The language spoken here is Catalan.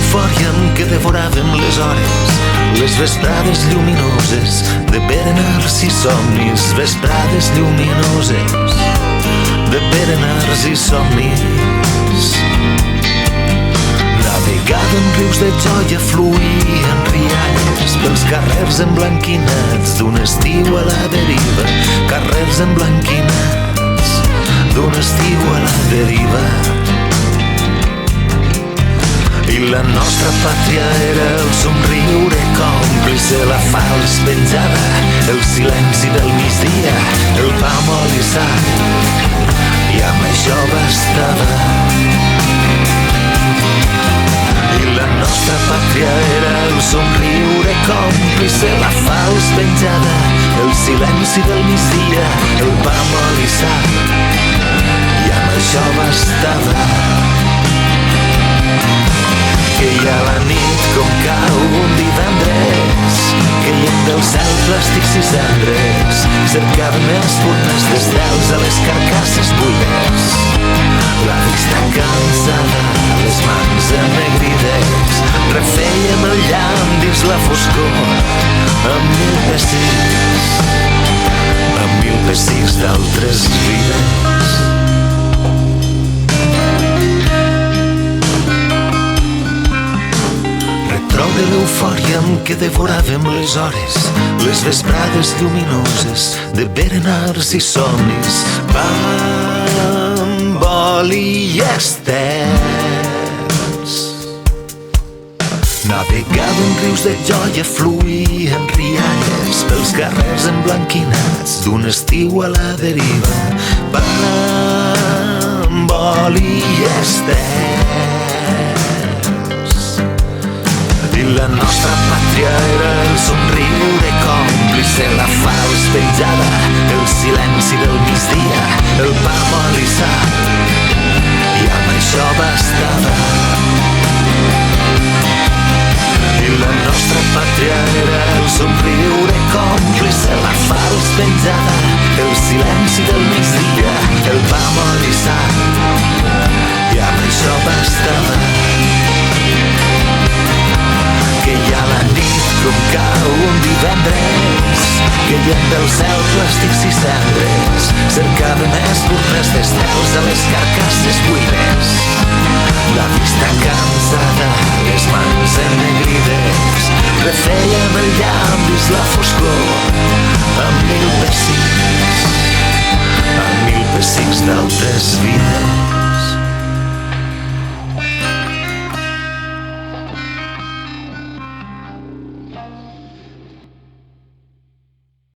l'eufòria en què devoràvem les hores, les vesprades lluminoses de berenars i somnis, vesprades lluminoses de berenars i somnis. Navegàvem rius de joia, fluïen rialles pels carrers emblanquinats d'un estiu a la deriva, carrers emblanquinats d'un estiu a la deriva. I la nostra pàtria era el somriure còmplice, la falç penjada, el silenci del migdia, el pa molt i sal, i amb això bastava. I la nostra pàtria era el somriure còmplice, la falç penjada, el silenci del migdia, el pa molt i sal, i amb això bastava. Que hi ha la nit com cau un divendres, caient del cel plàstics i cendres, cercàvem espurnes d'estels a les carcasses buides. La vista cansada, les mans ennegrides, refèiem el llamp dins la foscor amb mil pessics d'altres vides. Trobe l'eufòria amb què devoràvem les hores, les vesprades lluminoses de berenars i somnis, bamboli i estels. Navegàvem rius de joia, fluïen rialles pels carrers emblanquinats d'un estiu a la deriva, bamboli i estels. I la nostra pàtria era el somriure còmplice, la falç penjada, el silenci del migdia, el pa molt i sal, i amb això bastava. I la nostra pàtria era el somriure còmplice, la falç penjada, el silenci del migdia, el pa molt i sal, i amb això bastava. Que hi ha la nit com cau un divendres, caient del cel plàstics i cendres, cercàvem espurnes d'estels a les carcasses buides. La vista cansada, les mans ennegrides, refèiem el llamp dins la foscor amb mil pessics d'altres vides.